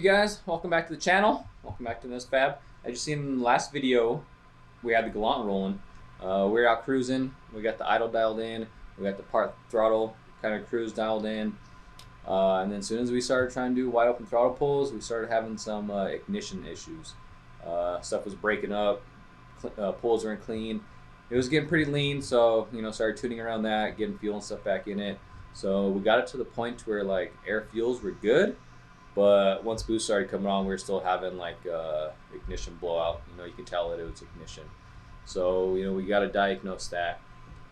guys? Welcome back to the channel. Welcome back to this fab. As you seen in the last video, we had the Galant rolling. We're out cruising. We got the idle dialed in. We got the part throttle kind of cruise dialed in. And then as soon as we started trying to do wide open throttle pulls, we started having some ignition issues. Stuff was breaking up. Pulls weren't clean. It was getting pretty lean, so started tuning around that, getting fuel and stuff back in it. So we got it to the point where like air fuels were good, but once boost started coming on, we were still having like ignition blowout. You can tell that it was ignition. So we got to diagnose that.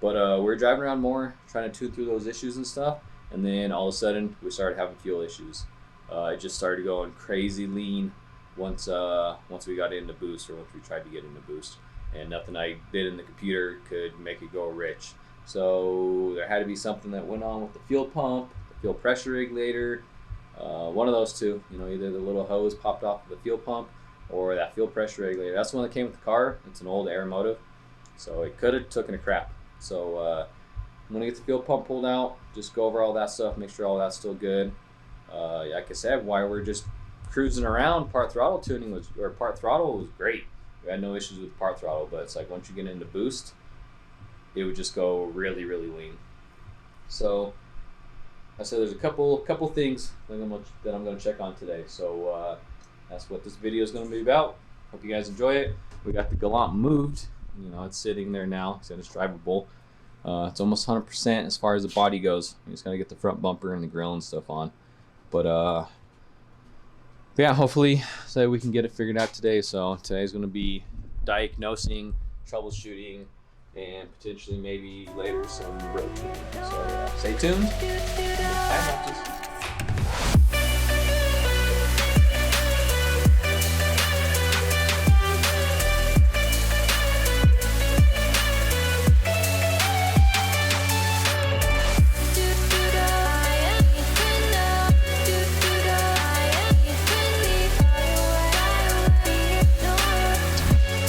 But we were driving around more, trying to tune through those issues and stuff, and then all of a sudden we started having fuel issues. It just started going crazy lean once we got into boost, or once we tried to get into boost, and nothing I did in the computer could make it go rich. So there had to be something that went on with the fuel pump, the fuel pressure regulator, one of those two. Either the little hose popped off of the fuel pump or that fuel pressure regulator. That's the one that came with the car. It's an old Air motive, so it could have taken a crap. So I'm gonna get the fuel pump pulled out, just go over all that stuff, make sure all that's still good. Like I said, while we're just cruising around, part throttle was great. We had no issues with part throttle, but it's like once you get into boost, it would just go really, really lean. So I said there's a couple things that I'm going to check on today. So that's what this video is going to be about. Hope you guys enjoy it. We got the Galant moved. It's sitting there now. It's drivable. It's almost 100% as far as the body goes. You just got to get the front bumper and the grill and stuff on. But yeah, hopefully so we can get it figured out today. So today's going to be diagnosing, troubleshooting, and potentially maybe later some road tuning. So stay tuned. Time lapses.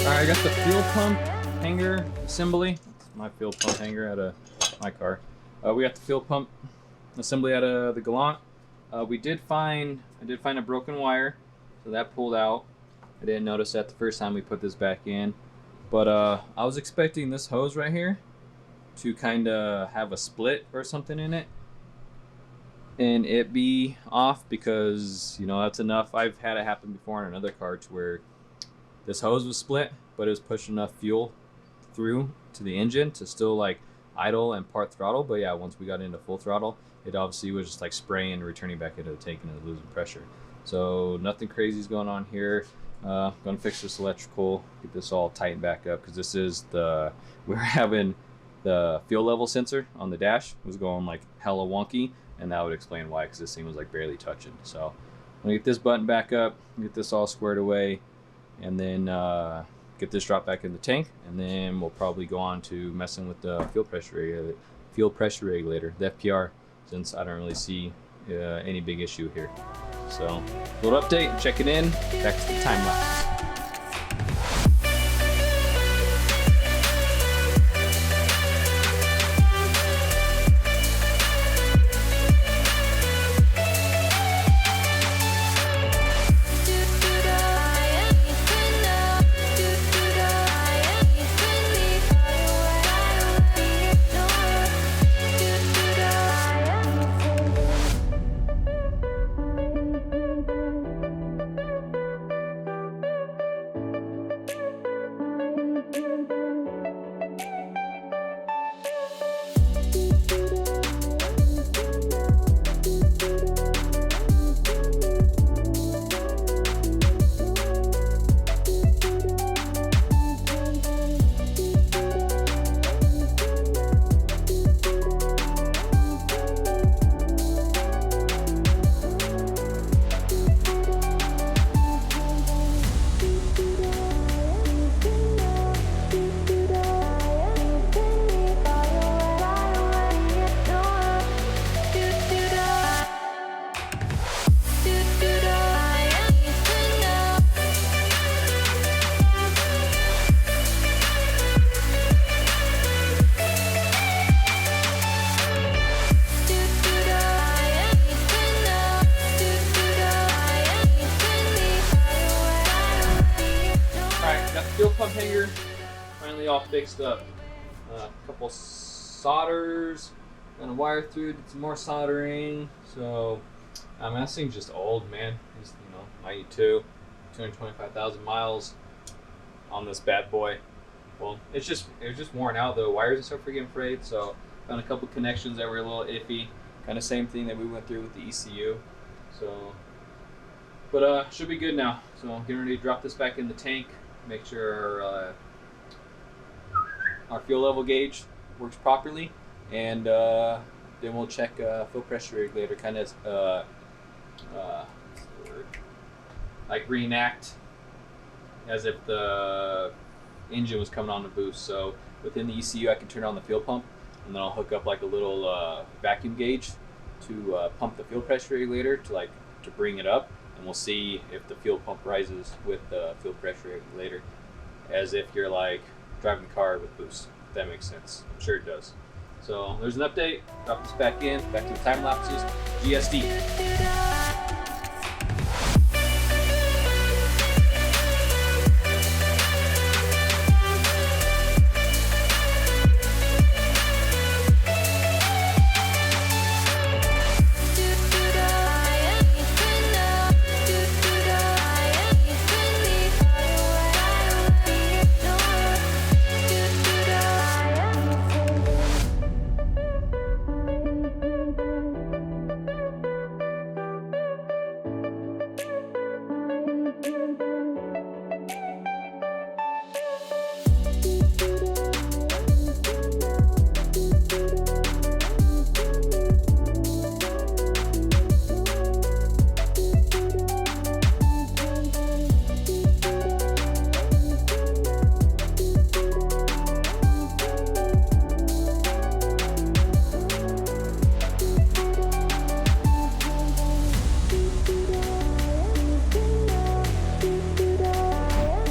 I got the fuel pump hanger assembly. My fuel pump hanger out of my car. We got the fuel pump assembly out of the Galant. I did find a broken wire, so that pulled out. I didn't notice that the first time we put this back in, but I was expecting this hose right here to kind of have a split or something in it, and it be off, because that's enough. I've had it happen before in another car to where this hose was split, but it was pushing enough fuel through to the engine to still like idle and part throttle. But yeah, once we got into full throttle, it obviously was just like spraying and returning back into the tank and losing pressure. So nothing crazy is going on here. Gonna fix this electrical, get this all tightened back up, because this is we're having the fuel level sensor on the dash was going like hella wonky, and that would explain why, because this thing was like barely touching. So I'm gonna get this button back up, get this all squared away, and then get this dropped back in the tank, and then we'll probably go on to messing with the fuel pressure regulator, the FPR, since I don't really see any big issue here. So little update, check it in, back to the time lapse. pump hanger finally all fixed up. A couple solders, and a wire through, did some more soldering. So this thing's just old, man. It's, 92, 225,000 miles on this bad boy. Well, it was just worn out. The wires and stuff were getting frayed, so found a couple connections that were a little iffy. Kind of same thing that we went through with the ECU. So, but should be good now. So I'm getting ready to drop this back in the tank. Make sure our fuel level gauge works properly, and then we'll check fuel pressure regulator, kind of like reenact as if the engine was coming on the boost. So within the ECU, I can turn on the fuel pump, and then I'll hook up like a little vacuum gauge to pump the fuel pressure regulator to bring it up, and we'll see if the fuel pump rises with the fuel pressure regulator, as if you're like driving a car with boost. If that makes sense. I'm sure it does. So there's an update. Drop this back to the time lapses. GSD.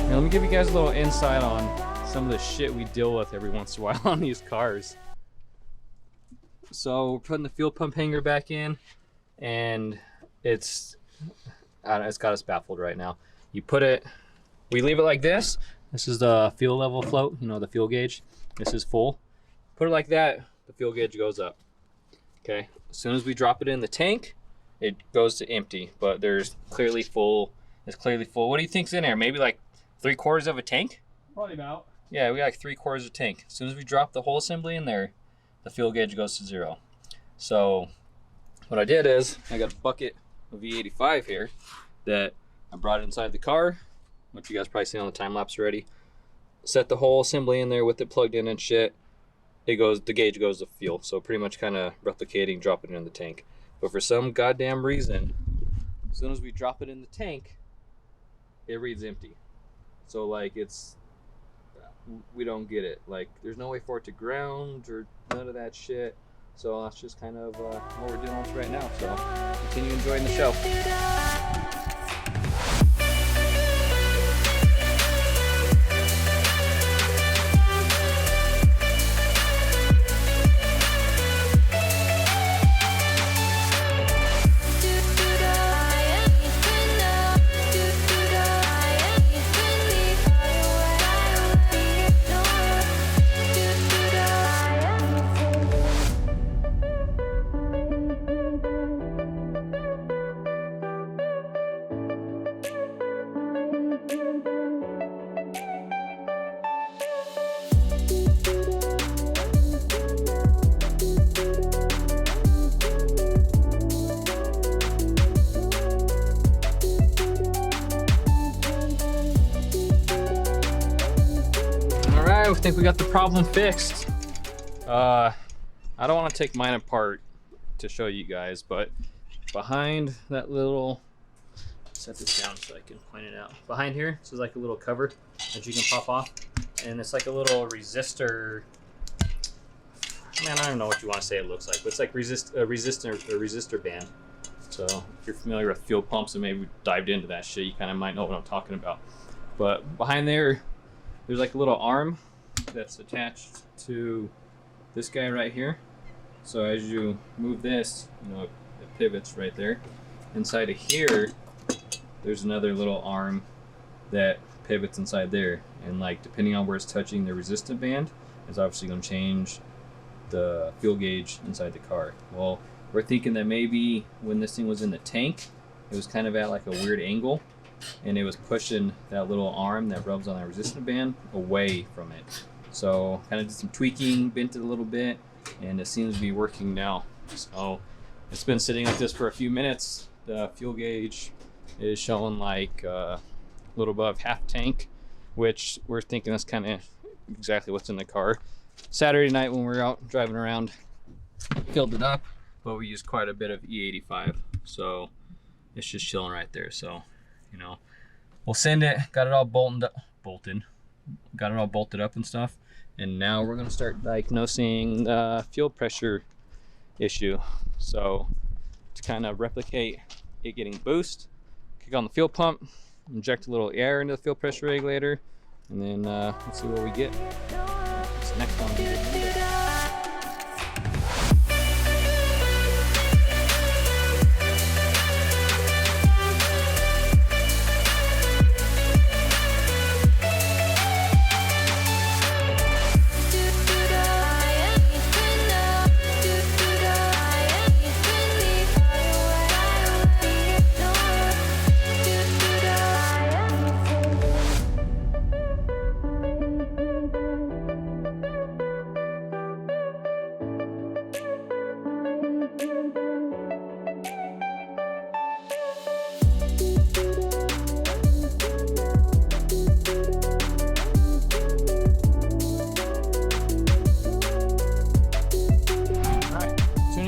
Let me give you guys a little insight on some of the shit we deal with every once in a while on these cars. So we're putting the fuel pump hanger back in, and it's got us baffled right now. We leave it like this. This is the fuel level float, the fuel gauge. This is full. Put it like that, the fuel gauge goes up. Okay, as soon as we drop it in the tank, it goes to empty, but there's clearly full. It's clearly full. What do you think's in there? Maybe like 3/4 of a tank? Probably about. Yeah, we got like 3/4 of a tank. As soon as we drop the whole assembly in there, the fuel gauge goes to 0. So what I did is I got a bucket of V85 here that I brought inside the car, which you guys probably seen on the time lapse already. Set the whole assembly in there with it plugged in and shit. The gauge goes to fuel. So pretty much kind of replicating, dropping it in the tank. But for some goddamn reason, as soon as we drop it in the tank, it reads empty. So like we don't get it. Like there's no way for it to ground or none of that shit. So that's just kind of what we're dealing with right now. So continue enjoying the show. I think we got the problem fixed. I don't want to take mine apart to show you guys, but behind that little, set this down so I can point it out. Behind here, this is like a little cover that you can pop off, and it's like a little resistor. Man, I don't know what you want to say it looks like, but it's like a resistor band. So if you're familiar with fuel pumps and maybe dived into that shit, you kind of might know what I'm talking about. But behind there, there's like a little arm that's attached to this guy right here. So as you move this, it pivots right there. Inside of here, there's another little arm that pivots inside there, and like depending on where it's touching the resistant band is obviously going to change the fuel gauge inside the car. Well, we're thinking that maybe when this thing was in the tank, it was kind of at like a weird angle, and it was pushing that little arm that rubs on that resistant band away from it. So kind of did some tweaking, bent it a little bit, and it seems to be working now. So it's been sitting like this for a few minutes. The fuel gauge is showing like a little above half tank, which we're thinking that's kind of exactly what's in the car. Saturday night when we were out driving around, filled it up, but we used quite a bit of E85, so it's just chilling right there. So, you know, we'll send it, got it all got it all bolted up and stuff, and now we're gonna start diagnosing the fuel pressure issue. So to kind of replicate it getting boost, kick on the fuel pump, inject a little air into the fuel pressure regulator, and then let's see what we get. This next one.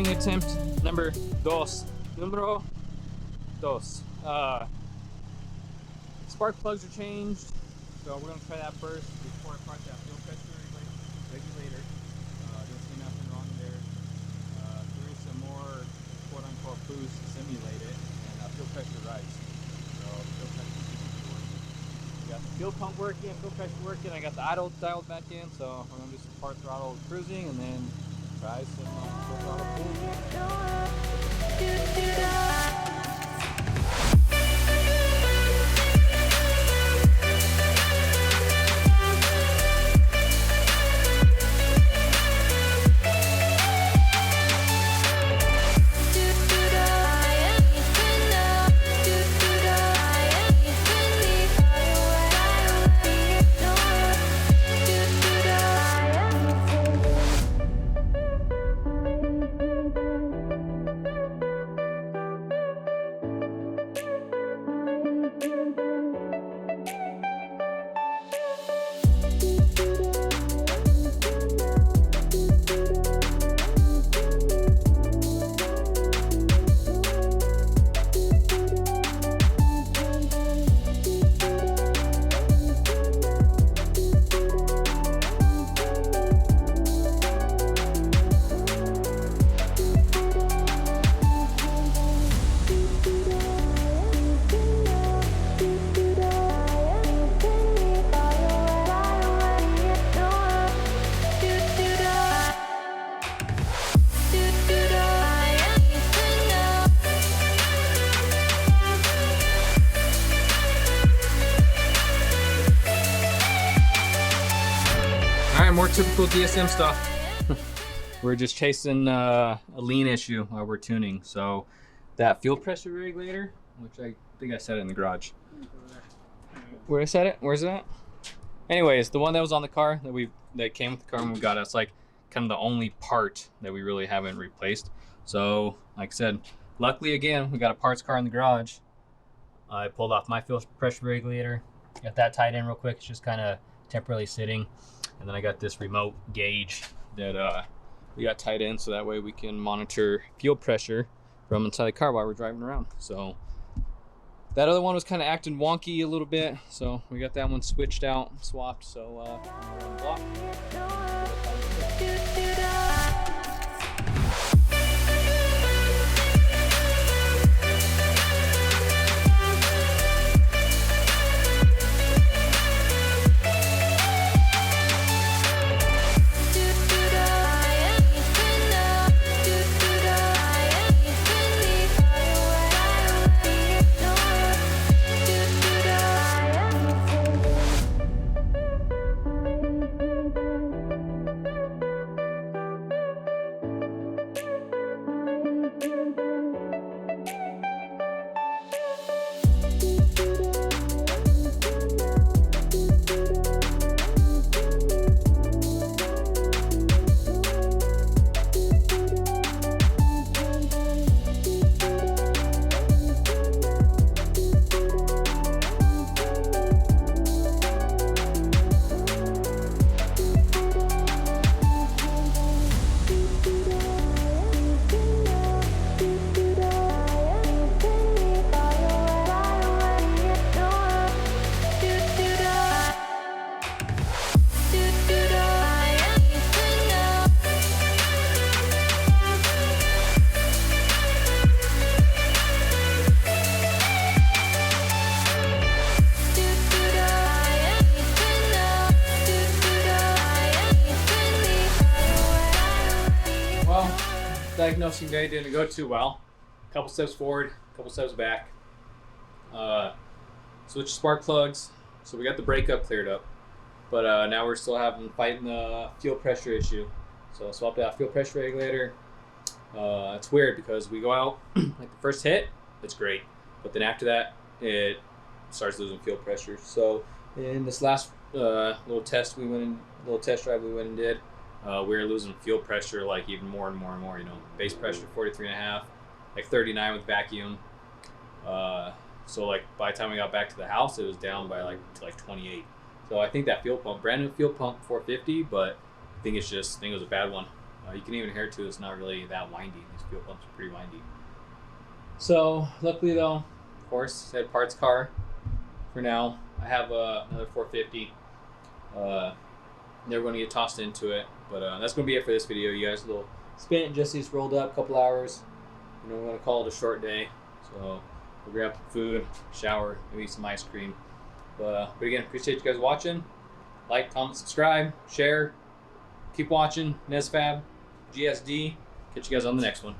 Attempt numero dos. Spark plugs are changed, so we're going to try that first before I part that fuel pressure regulator. Don't see nothing wrong there. There is some more quote-unquote boost to simulate it, and fuel pressure rise. So fuel pressure is working. We got the fuel pump working, fuel pressure working. I got the idle dialed back in, so we're going to do some part throttle cruising, and then try some full throttle cruising. More typical DSM stuff. We're just chasing a lean issue while we're tuning. So that fuel pressure regulator, which I think I set it in the garage. Where I set it? Where's it at? Anyways, the one that was on the car that came with the car when we got it, it's like kind of the only part that we really haven't replaced. So like I said, luckily again, we got a parts car in the garage. I pulled off my fuel pressure regulator, got that tied in real quick. It's just kind of temporarily sitting. And then I got this remote gauge that we got tied in, so that way we can monitor fuel pressure from inside the car while we're driving around. So that other one was kind of acting wonky a little bit, so we got that one switched out, swapped. So we're on the block. diagnosing day didn't go too well. A couple steps forward, a couple steps back. Switched spark plugs, so we got the breakup cleared up. But now we're still fighting the fuel pressure issue. So I swapped out fuel pressure regulator. It's weird because we go out, like the first hit, it's great. But then after that, it starts losing fuel pressure. So in this last little test drive we went and did, we were losing fuel pressure like even more and more and more. You know, base pressure 43.5, like 39 with vacuum. So like by the time we got back to the house, it was down by to 28. So I think that fuel pump, brand new fuel pump, 450, but I think it was a bad one. You can even hear it too. It's not really that windy. These fuel pumps are pretty windy. So luckily though, of course, head parts car. For now, I have another 450. Never going to get tossed into it, but that's going to be it for this video, you guys. A little spin and Jesse's rolled up, a couple hours. You know, we're going to call it a short day. So we'll grab some food, shower, maybe some ice cream. But again, appreciate you guys watching. Like, comment, subscribe, share. Keep watching. NesFab, GSD. Catch you guys on the next one.